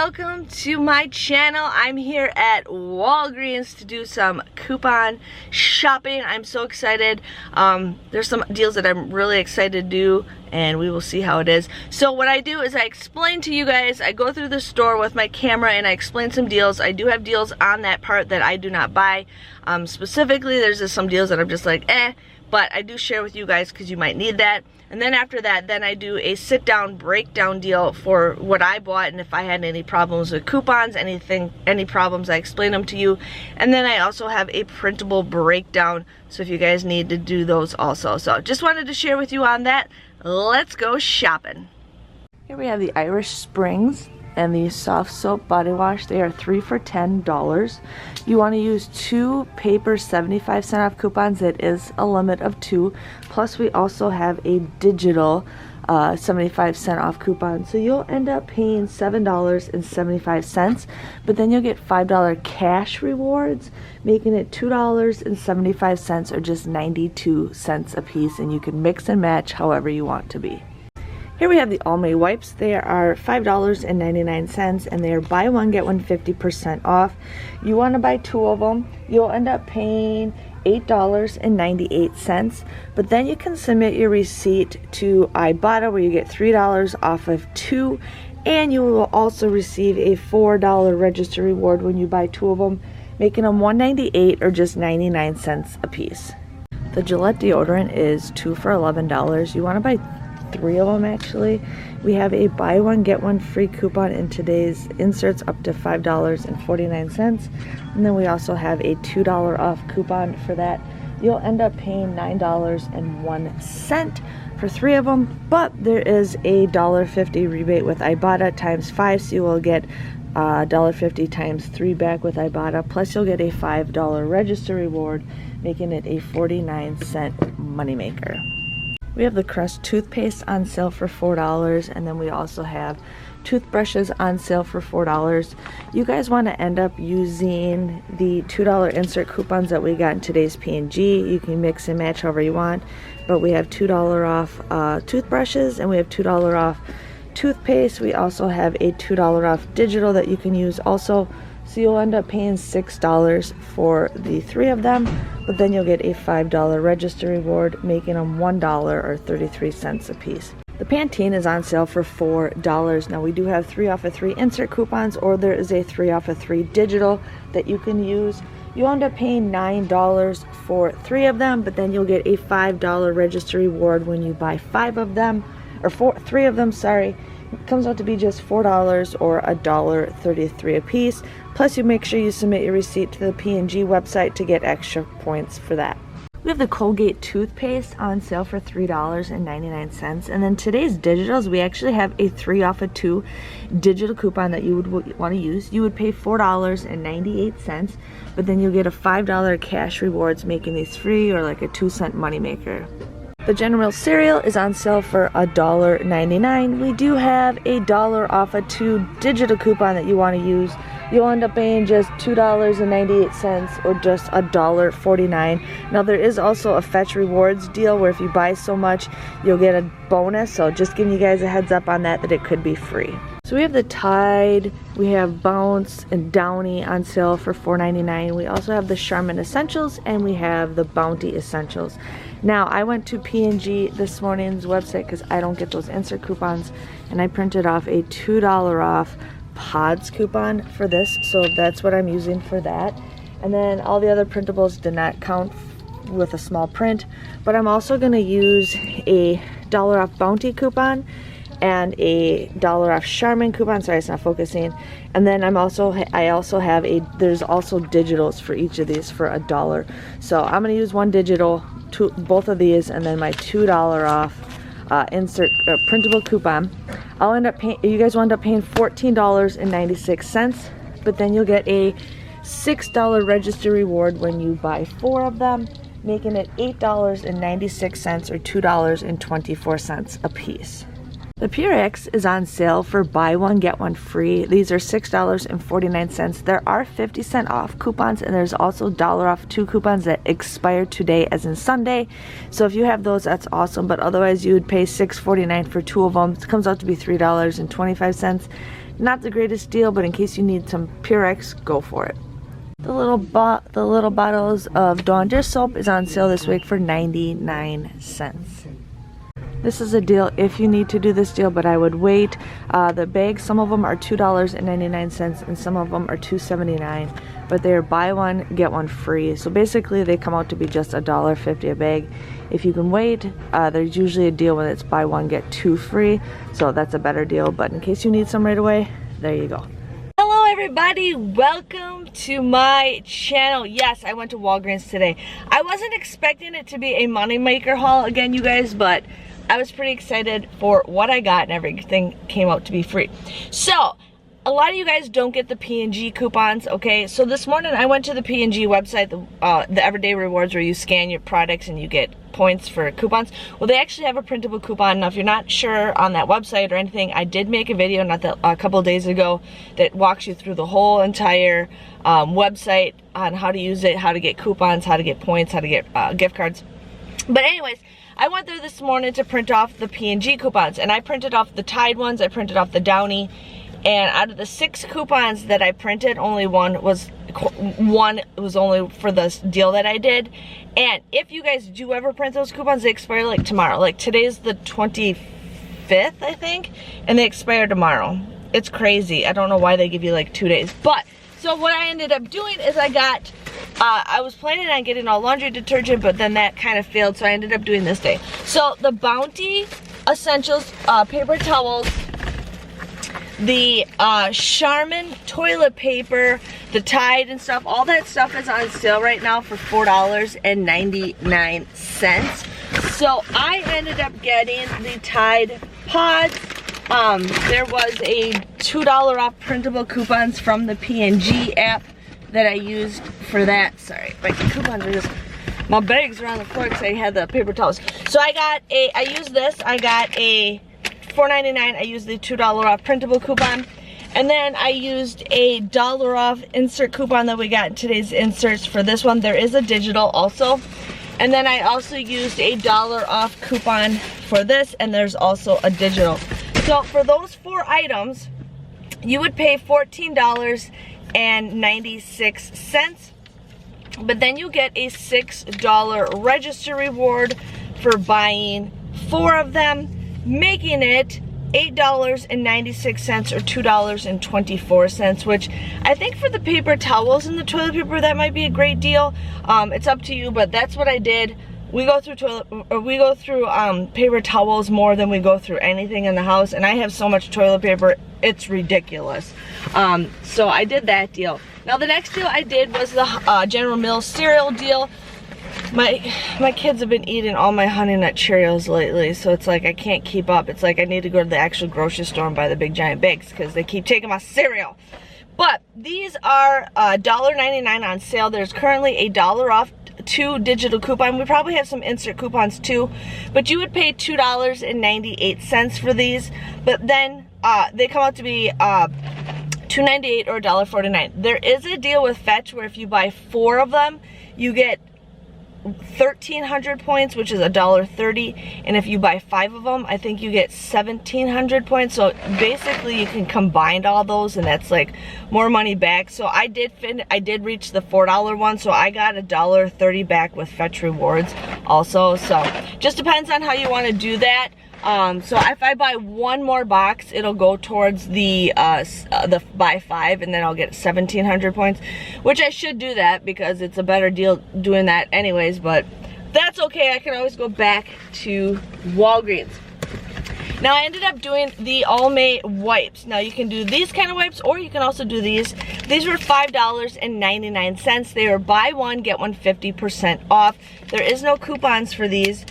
welcome to my channel. I'm here at Walgreens to do some coupon shopping. I'm so excited. There's some deals that I'm really excited to do, and we will see how it is. So what I do is I explain to you guys, I go through the store with my camera and I explain some deals. I do have deals on that part that I do not buy. Specifically, there's just some deals that I'm just like, but I do share with you guys because you might need that. And then after that, then I do a sit-down breakdown deal for what I bought, and if I had any problems with coupons, any problems, I explain them to you. And then I also have a printable breakdown, so if you guys need to do those also. So just wanted to share with you on that. Let's go shopping. Here we have the Irish Springs and the soft soap body wash. They are 3 for $10. You want to use 2 paper 75-cent off coupons. It is a limit of 2. Plus we also have a digital 75-cent off coupon. So you'll end up paying $7.75, but then you'll get $5 cash rewards, making it $2.75 or just 92 cents a piece, and you can mix and match however you want to be. Here we have the Almay wipes. They are $5.99 and they are buy one get one 50% off. You want to buy 2 of them. You'll end up paying $8.98, but then you can submit your receipt to Ibotta where you get $3 off of 2, and you will also receive a $4 register reward when you buy 2 of them, making them $1.98 or just 99 cents a piece. The Gillette Deodorant is 2 for $11. You want to buy 3 of them actually. We have a buy one get one free coupon in today's inserts up to $5.49, and then we also have a $2 off coupon for that. You'll end up paying $9.01 for 3 of them, but there is a $1.50 rebate with Ibotta times 5, so you will get $1.50 times 3 back with Ibotta, plus you'll get a $5 register reward, making it a 49-cent moneymaker. We have the Crest toothpaste on sale for $4, and then we also have toothbrushes on sale for $4. You guys want to end up using the $2 insert coupons that we got in today's P&G. You can mix and match however you want, but we have $2 off toothbrushes, and we have $2 off toothpaste. We also have a $2 off digital that you can use also. So you'll end up paying $6 for the 3 of them, but then you'll get a $5 register reward, making them $1 or 33 cents a piece. The Pantene is on sale for $4. Now we do have 3 off of 3 insert coupons, or there is a 3 off of 3 digital that you can use. You end up paying $9 for 3 of them, but then you'll get a $5 register reward when you buy 5 of them, or 3 of them, sorry. It comes out to be just $4 or $1.33 a piece. Plus you make sure you submit your receipt to the P&G website to get extra points for that. We have the Colgate Toothpaste on sale for $3.99, and then today's digitals, we actually have a 3 off of 2 digital coupon that you would want to use. You would pay $4.98, but then you'll get a $5 cash rewards, making these free or like a 2-cent moneymaker. The General cereal is on sale for $1.99. We do have a $1 off a 2 digital coupon that you want to use. You'll end up paying just $2.98 or just $1.49. Now there is also a Fetch Rewards deal where if you buy so much, you'll get a bonus. So just giving you guys a heads up on that it could be free. So we have the Tide, we have Bounce and Downy on sale for $4.99. We also have the Charmin Essentials, and we have the Bounty Essentials. Now I went to P&G this morning's website because I don't get those insert coupons, and I printed off a $2 off Pods coupon for this, so that's what I'm using for that. And then all the other printables did not count with a small print, but I'm also going to use a $1 off Bounty coupon and a $1 off Charmin coupon. Sorry, it's not focusing. And then I also have there's also digitals for each of these for $1. So I'm going to use one digital, both of these, and then my $2 off insert printable coupon. I'll end up paying, you guys will end up paying $14.96, but then you'll get a $6 register reward when you buy 4 of them, making it $8.96 or $2.24 a piece. The Purex is on sale for buy one get one free. These are $6.49. There are 50-cent off coupons, and there's also $1 off 2 coupons that expire today, as in Sunday. So if you have those, that's awesome, but otherwise you would pay $6.49 for 2 of them. It comes out to be $3.25. Not the greatest deal, but in case you need some Purex, go for it. The little bottles of Dawn dish soap is on sale this week for 99 cents. This is a deal if you need to do this deal, but I would wait. The bags, some of them are $2.99 and some of them are $2.79, but they are buy one, get one free. So basically they come out to be just $1.50 a bag. If you can wait, there's usually a deal when it's buy one, get two free. So that's a better deal, but in case you need some right away, there you go. Hello everybody, welcome to my channel. Yes, I went to Walgreens today. I wasn't expecting it to be a moneymaker haul again, you guys, but I was pretty excited for what I got and everything came out to be free. So, a lot of you guys don't get the P&G coupons, okay? So this morning I went to the P&G website, the Everyday Rewards, where you scan your products and you get points for coupons. Well, they actually have a printable coupon. Now, if you're not sure on that website or anything, I did make a video a couple of days ago that walks you through the whole entire website on how to use it, how to get coupons, how to get points, how to get gift cards. But anyways, I went there this morning to print off the P&G coupons, and I printed off the Tide ones, I printed off the Downy, and out of the 6 coupons that I printed, only one was only for this deal that I did. And if you guys do ever print those coupons, they expire like tomorrow. Like today's the 25th, I think, and they expire tomorrow. It's crazy. I don't know why they give you like 2 days. But, so what I ended up doing is I was planning on getting all laundry detergent, but then that kind of failed, so I ended up doing this day. So the Bounty Essentials paper towels, the Charmin toilet paper, the Tide and stuff, all that stuff is on sale right now for $4.99. So I ended up getting the Tide pods. There was a $2 off printable coupons from the P&G app that I used for that. Sorry, my coupons are just, my bags are on the floor because I had the paper towels. So I used this, I got a $4.99, I used the $2 off printable coupon. And then I used a $1 off insert coupon that we got in today's inserts for this one. There is a digital also. And then I also used a $1 off coupon for this, and there's also a digital. So for those 4 items, you would pay $14.96, but then you get a $6 register reward for buying 4 of them, making it $8.96 or $2.24, which I think for the paper towels and the toilet paper, that might be a great deal. It's up to you, but that's what I did. We go through paper towels more than we go through anything in the house, and I have so much toilet paper, it's ridiculous. So I did that deal. Now the next deal I did was the General Mills cereal deal. My kids have been eating all my Honey Nut Cheerios lately, so it's like I can't keep up. It's like I need to go to the actual grocery store and buy the big giant bags because they keep taking my cereal. But these are $1.99 on sale. There's currently a $1 off 2 digital coupon. We probably have some insert coupons too, but you would pay $2.98 for these, but then they come out to be $2.98 or $1.49. There is a deal with Fetch where if you buy 4 of them, you get 1,300 points, which is $1.30, and if you buy 5 of them, I think you get 1,700 points. So basically you can combine all those, and that's like more money back. So I did reach the $4 one, so I got $1.30 back with Fetch rewards also. So just depends on how you want to do that. So if I buy 1 more box, it'll go towards the buy 5, and then I'll get 1,700 points, which I should do that because it's a better deal doing that anyways, but that's okay. I can always go back to Walgreens. Now I ended up doing the All-May wipes. Now you can do these kind of wipes, or you can also do these. These were $5.99. They were buy 1, get 1 50% off. There is no coupons for these,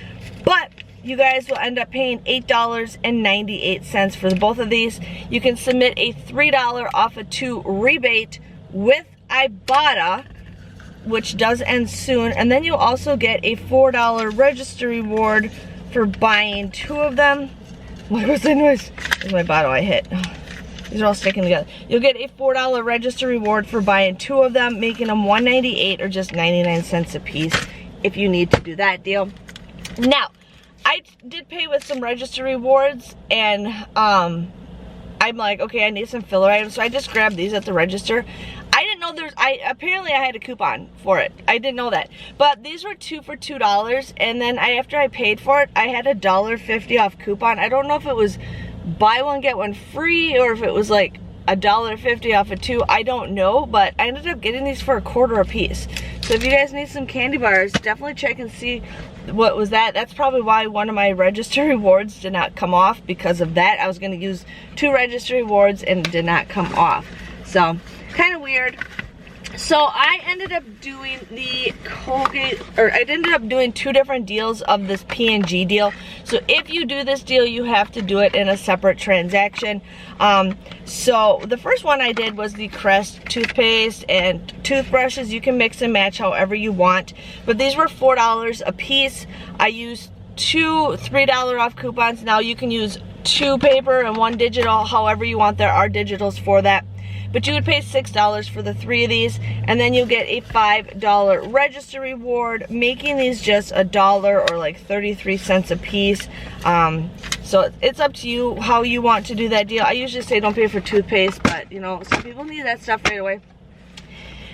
but you guys will end up paying $8.98 for both of these. You can submit a $3 off of 2 rebate with Ibotta, which does end soon, and then you also get a $4 register reward for buying 2 of them. What was the noise? There's my bottle I hit. These are all sticking together. You'll get a $4 register reward for buying 2 of them, making them $1.98 or just 99 cents a piece if you need to do that deal. Now, I did pay with some register rewards, and I I'm like, okay, I need some filler items, so I just grabbed these at the register. I didn't know apparently I had a coupon for it. I didn't know that. But these were 2 for $2, and then after I paid for it, I had a $1.50 off coupon. I don't know if it was buy one, get one free, or if it was like $1.50 off of 2. I don't know, but I ended up getting these for $1 a piece. So if you guys need some candy bars, definitely check and see what was that. That's probably why one of my register rewards did not come off, because of that. I was going to use 2 register rewards and it did not come off. So kind of weird. So I ended up doing the Colgate, or I ended up doing 2 different deals of this P&G deal. So if you do this deal, you have to do it in a separate transaction. So the first one I did was the Crest toothpaste and toothbrushes. You can mix and match however you want, but these were $4 a piece. I used 2 $3 off coupons. Now you can use 2 paper and 1 digital, however you want. There are digitals for that. But you would pay $6 for the 3 of these, and then you get a $5 register reward, making these just $1 or like 33 cents a piece. So it's up to you how you want to do that deal. I usually say don't pay for toothpaste, but you know, some people need that stuff right away.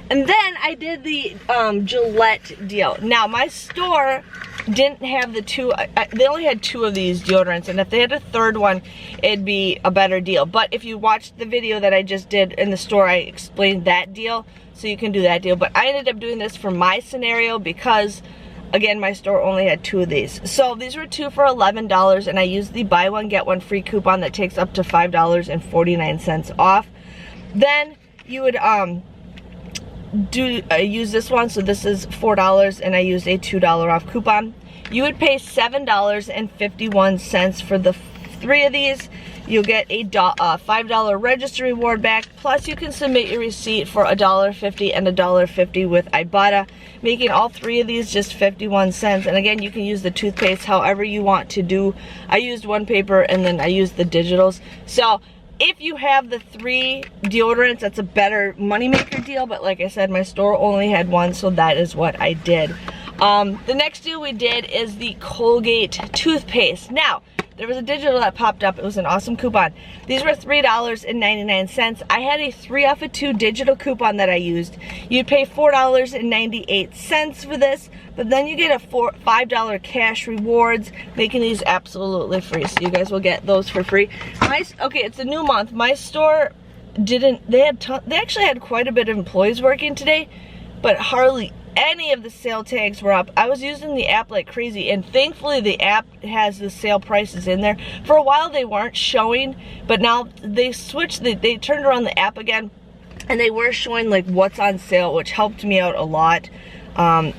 And then I did the Gillette deal. Now my store didn't have the 2, they only had 2 of these deodorants, and if they had a 3rd one, it'd be a better deal. But if you watched the video that I just did in the store, I explained that deal, so you can do that deal. But I ended up doing this for my scenario because, again, my store only had 2 of these. So these were 2 for $11, and I used the buy one, get one free coupon that takes up to $5.49 off. Then you would use this one, so this is $4, and I used a $2 off coupon. You would pay $7.51 for the 3 of these. You'll get a $5 register reward back, plus you can submit your receipt for $1.50 and $1.50 with Ibotta, making all 3 of these just 51 cents. And again, you can use the toothpaste however you want to do. I used 1 paper and then I used the digitals. So if you have the 3 deodorants, that's a better moneymaker deal, but like I said, my store only had 1, so that is what I did. The next deal we did is the Colgate toothpaste. Now, there was a digital that popped up. It was an awesome coupon. These were $3.99. I had a 3 off of 2 digital coupon that I used. You'd pay $4.98 for this, but then you get a $5 cash rewards, making these absolutely free. So you guys will get those for free. Okay, it's a new month. My store didn't, they actually had quite a bit of employees working today, but hardly any of the sale tags were up. I was using the app like crazy, and thankfully the app has the sale prices in there. For a while they weren't showing, but now they switched, they turned around the app again, and they were showing like what's on sale, which helped me out a lot.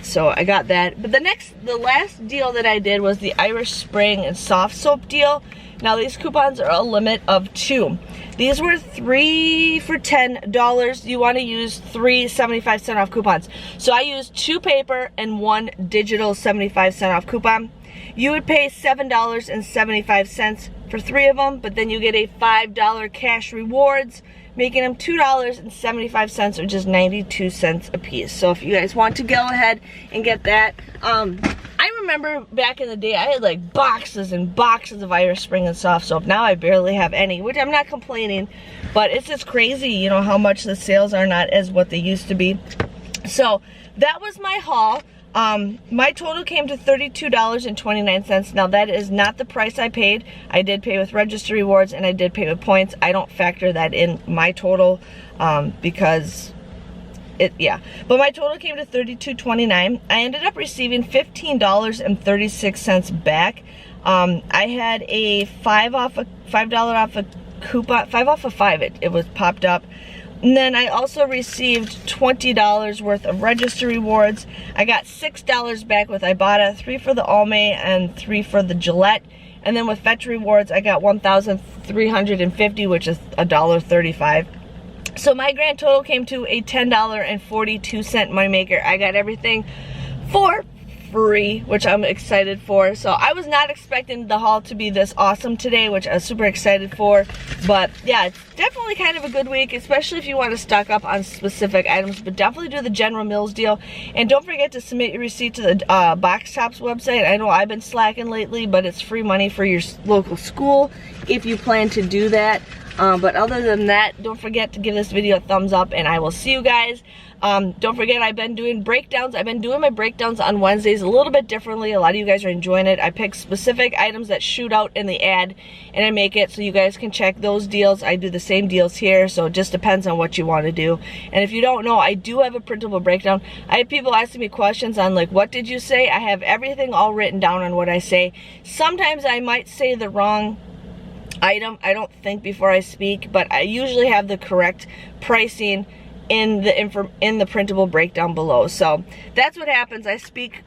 So I got that. But the last deal that I did was the Irish Spring and soft soap deal. Now these coupons are a limit of 2. These were 3 for $10. You want to use 3 75-cent off coupons. So I used 2 paper and 1 digital 75-cent off coupon. You would pay $7.75 for 3 of them, but then you get a $5 cash rewards, making them $2.75, or just 92 cents a piece. So if you guys want to go ahead and get that, I remember back in the day I had like boxes and boxes of Irish Spring and soft soap. Now I barely have any, which I'm not complaining, but it's just crazy, you know, how much the sales are not as what they used to be. So that was my haul. My total came to $32.29. Now that is not the price I paid. I did pay with register rewards and I did pay with points. I don't factor that in my total because but my total came to $32.29. I ended up receiving $15.36 back. I had a $5 off a coupon, 5 off of 5 it was popped up. And then I also received $20 worth of register rewards. I got $6 back with Ibotta, 3 for the Almay and 3 for the Gillette. And then with Fetch rewards, I got $1,350, which is $1.35. So my grand total came to a $10.42 moneymaker. I got everything for free, which I'm excited for. So I was not expecting the haul to be this awesome today, which I was super excited for. But yeah, it's definitely kind of a good week, especially if you want to stock up on specific items. But definitely do the General Mills deal, and don't forget to submit your receipt to the Box Tops website. I know I've been slacking lately, but it's free money for your local school if you plan to do that. But other than that, don't forget to give this video a thumbs up, and I will see you guys. Don't forget, I've been doing breakdowns. I've been doing my breakdowns on Wednesdays a little bit differently. A lot of you guys are enjoying it. I pick specific items that shoot out in the ad, and I make it so you guys can check those deals. I do the same deals here, so it just depends on what you want to do. And if you don't know, I do have a printable breakdown. I have people asking me questions on like, what did you say? I have everything all written down on what I say. Sometimes I might say the wrong item. I don't think before I speak, but I usually have the correct pricing in the printable breakdown below. So that's what happens. I speak,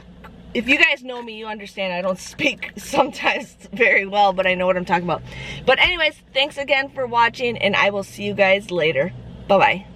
if you guys know me, you understand I don't speak sometimes very well, but I know what I'm talking about. But anyways, thanks again for watching, and I will see you guys later. Bye-bye.